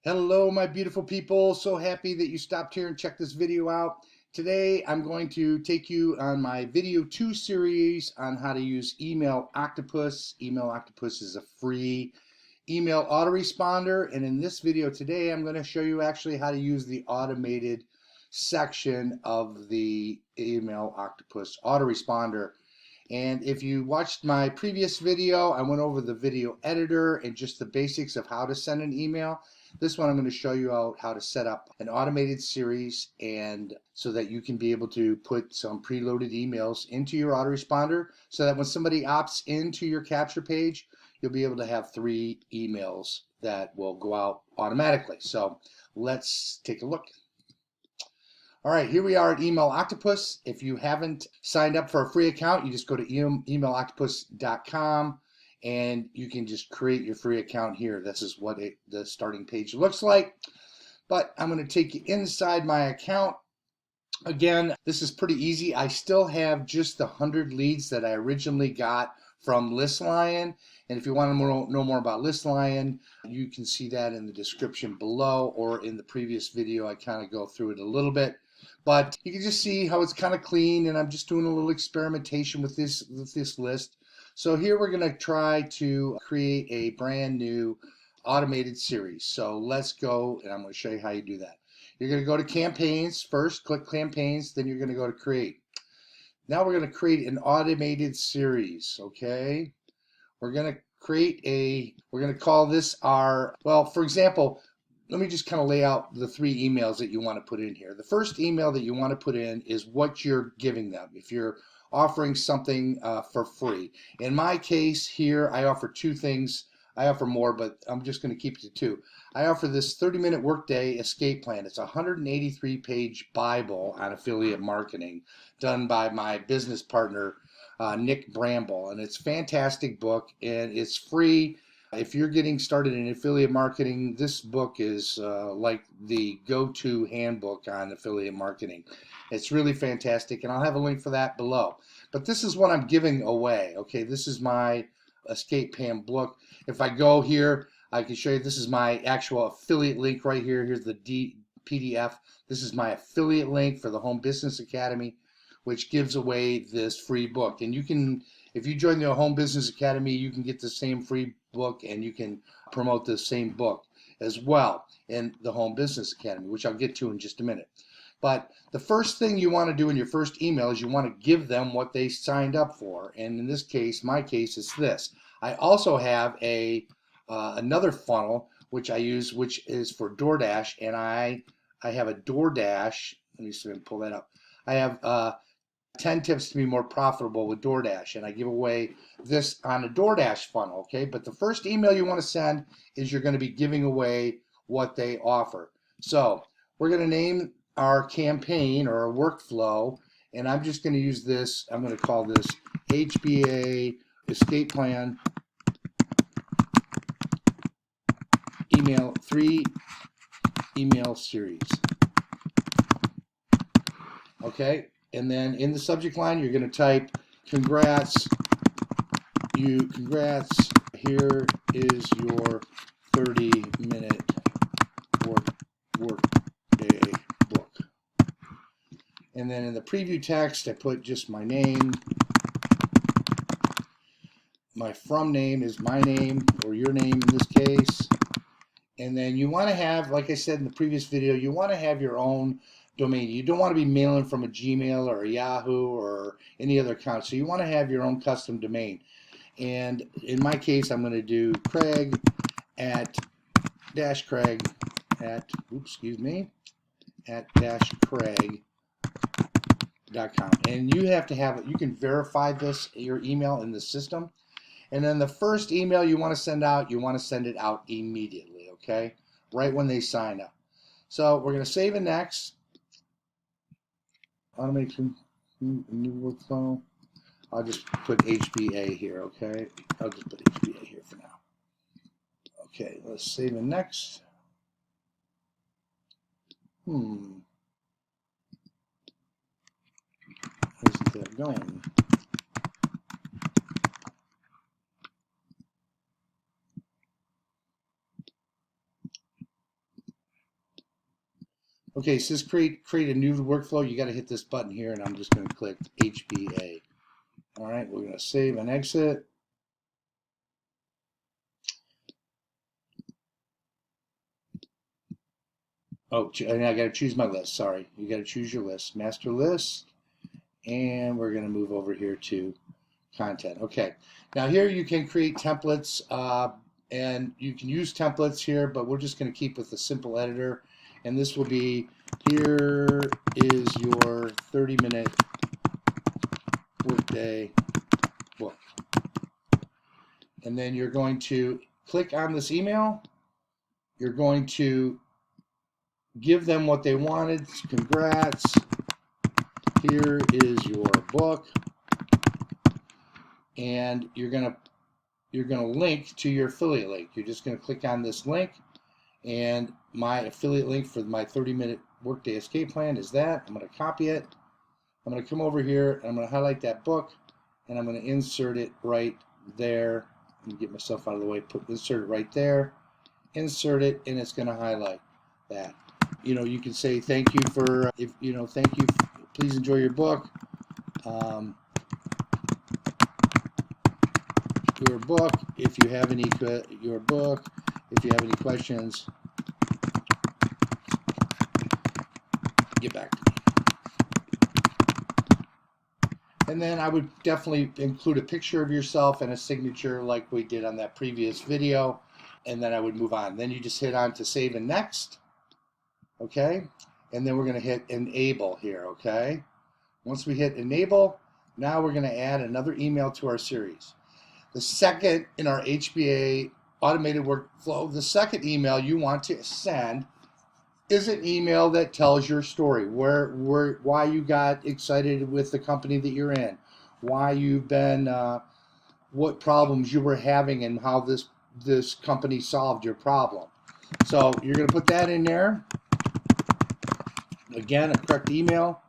Hello, my beautiful people. So happy that you stopped here and checked this video out. Today, I'm going to take you on my video 2 series on how to use Email Octopus. Email Octopus is a free email autoresponder. And in this video today, I'm going to show you actually how to use the automated section of the Email Octopus autoresponder. And if you watched my previous video, I went over the video editor and just the basics of how to send an email. This one I'm going to show you how to set up an automated series and so that you can be able to put some preloaded emails into your autoresponder so that when somebody opts into your capture page, you'll be able to have 3 emails that will go out automatically. So let's take a look. All right, here we are at Email Octopus. If you haven't signed up for a free account, you just go to emailoctopus.com and you can just create your free account here. This is what the starting page looks like. But I'm going to take you inside my account. Again, this is pretty easy. I still have just the 100 leads that I originally got from ListLion. And if you want to know more about ListLion, you can see that in the description below, or in the previous video I kind of go through it a little bit. But you can just see how it's kind of clean, and I'm just doing a little experimentation with this list. So here we're going to try to create a brand new automated series. So let's go, and I'm going to show you how you do that. You're going to go to campaigns first, click campaigns, then you're going to go to create. Now we're going to create an automated series, okay? We're going to we're going to call this our, well, for example, let me just kind of lay out the 3 emails that you want to put in here. The first email that you want to put in is what you're giving them. If you're offering something for free. In my case here, I offer 2 things. I offer more, but I'm just going to keep it to 2. I offer this 30-minute workday escape plan. It's a 183-page Bible on affiliate marketing done by my business partner, Nick Bramble. And it's a fantastic book, and it's free. If you're getting started in affiliate marketing, this book is like the go-to handbook on affiliate marketing. It's really fantastic, and I'll have a link for that below. But this is what I'm giving away. Okay, this is my escape plan book. If I go here, I can show you this is my actual affiliate link right here. Here's the PDF. This is my affiliate link for the Home Business Academy, which gives away this free book. And you can, if you join the Home Business Academy, you can get the same free book, and you can promote the same book as well in the Home Business Academy, which I'll get to in just a minute. But the first thing you want to do in your first email is you want to give them what they signed up for. And in this case, my case is this. I also have another funnel which I use, which is for DoorDash, and I have a DoorDash. Let me see if I can pull that up. I have 10 tips to be more profitable with DoorDash, and I give away this on a DoorDash funnel, okay? But the first email you want to send is you're going to be giving away what they offer. So we're going to name our campaign or our workflow, and I'm just going to use this. I'm going to call this HBA Escape Plan Email 3 Email Series. Okay, and then in the subject line you're going to type congrats, here is your 30-minute workday book. And then in the preview text I put just my name. My from name is my name, or your name in this case. And then you want to have, like I said in the previous video, you want to have your own domain. You don't want to be mailing from a Gmail or a Yahoo or any other account. So you want to have your own custom domain. And in my case, I'm going to do Craig at Craig at Craig.com. And you have to have, you can verify this, your email in the system. And then the first email you want to send out, you want to send it out immediately, okay? Right when they sign up. So we're going to save and next. Automation, new workflow. I'll just put HBA here, okay? I'll just put HBA here for now. Okay, let's save and next. Isn't that going? Okay, it says create a new workflow. You got to hit this button here, and I'm just going to click HBA. All right, we're going to save and exit. Oh, and I got to choose my list. Sorry, you got to choose your list, master list, and we're going to move over here to content. Okay, now here you can create templates, and you can use templates here, but we're just going to keep with the simple editor, and this will be, here is your 30-minute workday book. And then you're going to click on this email. You're going to give them what they wanted. Congrats. Here is your book. And you're gonna link to your affiliate link. You're just gonna click on this link, and my affiliate link for my 30-minute workday escape plan is that. I'm gonna copy it. I'm gonna come over here and I'm gonna highlight that book, and I'm gonna insert it right there. Let me get myself out of the way. Insert it right there. Insert it, and it's gonna highlight that. You know, you can say thank you for, thank you. Please enjoy your book. Your book. If you have any questions, get back to me. And then I would definitely include a picture of yourself and a signature like we did on that previous video, and then I would move on. Then you just hit on to save and next. Okay, and then we're going to hit enable here. Okay, once we hit enable, now we're going to add another email to our series. The second in our HBA automated workflow, the second email you want to send is an email that tells your story, why you got excited with the company that you're in, why you've been, what problems you were having, and how this company solved your problem. So you're going to put that in there. Again, a correct email.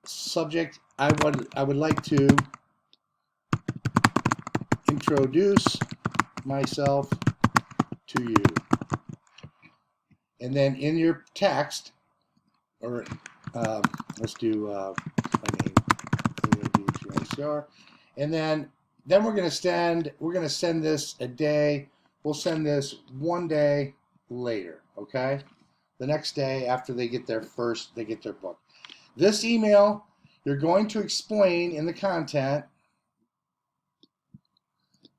Subject, I would like to introduce myself to you. And then in your text, or let's do my name, and then we're going to send this a day. We'll send this one day later. Okay, the next day after they get their book. This email, you're going to explain in the content.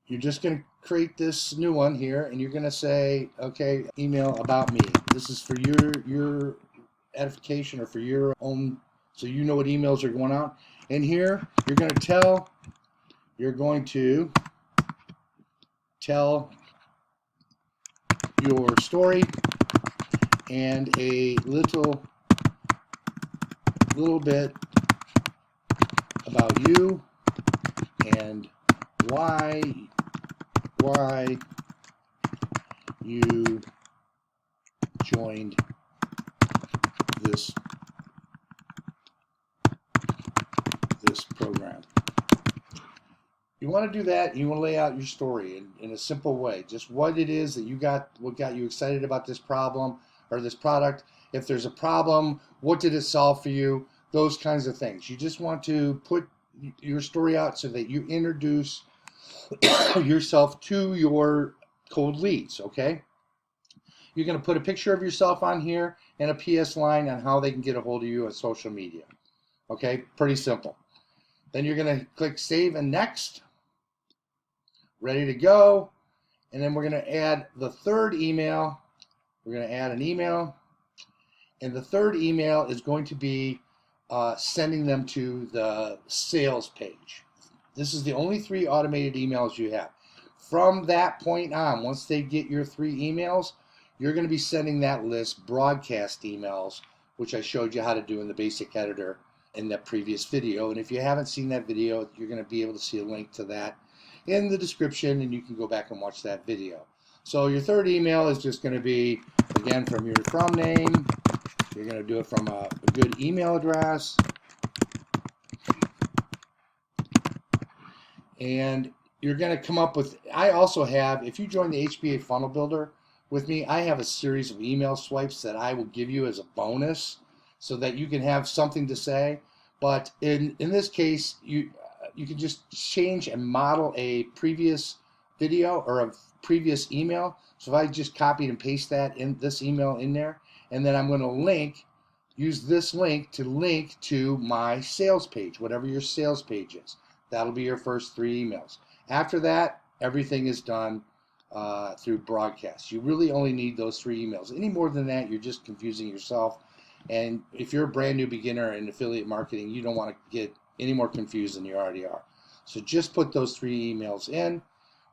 You're just going to create this new one here, and you're going to say, okay, email about me. This is for your edification, or for your own, so you know what emails are going out. And here you're going to tell your story and a little bit about you and why you joined this program. You want to do that. You want to lay out your story in a simple way, just what it is that what got you excited about this problem or this product. If there's a problem, what did it solve for you? Those kinds of things. You just want to put your story out so that you introduce yourself to your cold leads. Okay, you're going to put a picture of yourself on here and a PS line on how they can get a hold of you on social media. Okay, pretty simple. Then you're going to click save and next. Ready to go. And then we're going to add the third email. We're going to add an email, and the third email is going to be sending them to the sales page. This is the only 3 automated emails you have. From that point on, once they get your 3 emails, you're going to be sending that list broadcast emails, which I showed you how to do in the basic editor in that previous video. And if you haven't seen that video, you're going to be able to see a link to that in the description, and you can go back and watch that video. So your third email is just going to be, again, from your from name. You're going to do it from a good email address. And you're going to come up with, I also have, if you join the HBA Funnel Builder with me, I have a series of email swipes that I will give you as a bonus so that you can have something to say. But in this case, you can just change and model a previous video or a previous email. So if I just copied and paste that in this email in there, and then I'm going to use this link to my sales page, whatever your sales page is. That'll be your first 3 emails. After that, everything is done through broadcast. You really only need those 3 emails. Any more than that, you're just confusing yourself. And if you're a brand new beginner in affiliate marketing, you don't want to get any more confused than you already are. So just put those 3 emails in.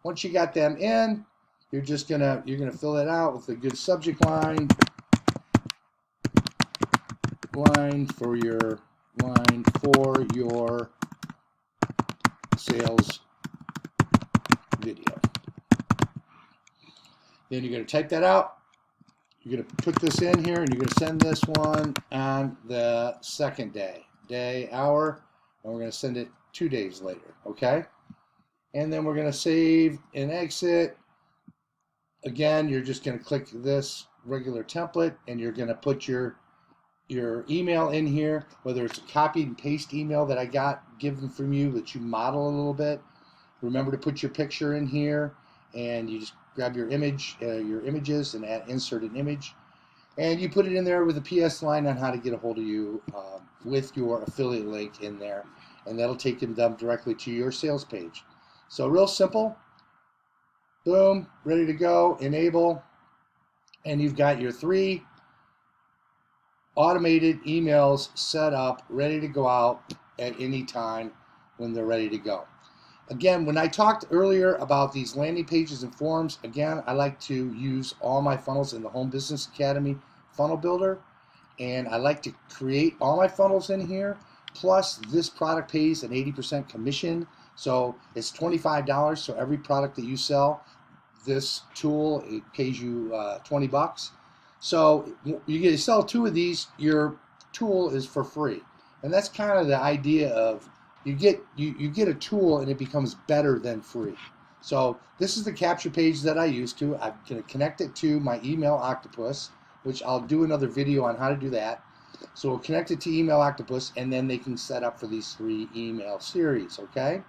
Once you got them in, you're gonna fill it out with a good subject line for your sales video. Then you're going to type that out. You're going to put this in here, and you're going to send this one on the second day, hour, and we're going to send it 2 days later, okay? And then we're going to save and exit. Again, you're just going to click this regular template, and you're going to put your email in here, whether it's a copy and paste email that I got given from you that you model a little bit. Remember to put your picture in here, and you just grab your images and insert an image, and you put it in there with a PS line on how to get a hold of you with your affiliate link in there, and that'll take them directly to your sales page. So real simple. Boom, ready to go, enable, and you've got your 3 automated emails set up, ready to go out at any time when they're ready to go. Again, when I talked earlier about these landing pages and forms, again, I like to use all my funnels in the Home Business Academy funnel builder, and I like to create all my funnels in here, plus this product pays an 80% commission, so it's $25, so every product that you sell, this tool, it pays you 20 bucks. So you sell 2 of these, your tool is for free. And that's kind of the idea of you get a tool and it becomes better than free. So this is the capture page that I use to. I'm going to connect it to my email octopus, which I'll do another video on how to do that. So we'll connect it to email octopus, and then they can set up for these 3 email series, okay?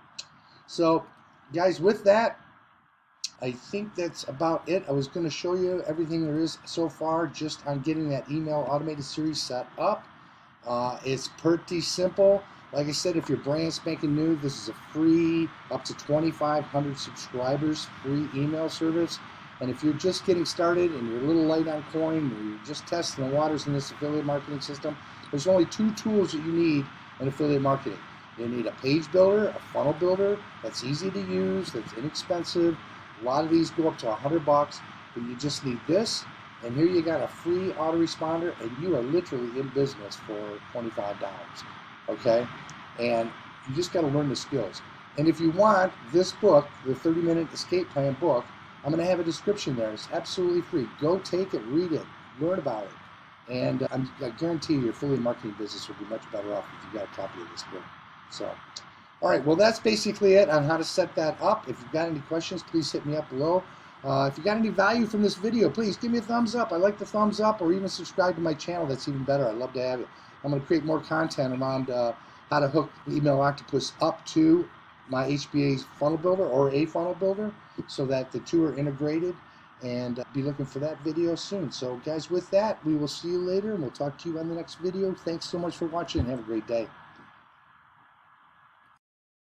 So guys, with that, I think that's about it. I was going to show you everything there is so far just on getting that email automated series set up. It's pretty simple. Like I said, if you're brand spanking new, this is a free, up to 2,500 subscribers, free email service. And if you're just getting started and you're a little light on coin, or you're just testing the waters in this affiliate marketing system, there's only 2 tools that you need in affiliate marketing. You need a page builder, a funnel builder that's easy to use, that's inexpensive. A lot of these go up to 100 bucks, but you just need this, and here you got a free autoresponder, and you are literally in business for $25, okay? And you just got to learn the skills. And if you want this book, the 30-minute escape plan book, I'm going to have a description there. It's absolutely free. Go take it, read it, learn about it, and I guarantee your affiliate marketing business will be much better off if you got a copy of this book. So. All right, well, that's basically it on how to set that up. If you've got any questions, please hit me up below. If you got any value from this video, please give me a thumbs up. I like the thumbs up, or even subscribe to my channel. That's even better. I'd love to have it. I'm going to create more content around how to hook Email Octopus up to my HBA funnel builder or a funnel builder so that the 2 are integrated, and be looking for that video soon. So, guys, with that, we will see you later, and we'll talk to you on the next video. Thanks so much for watching. Have a great day.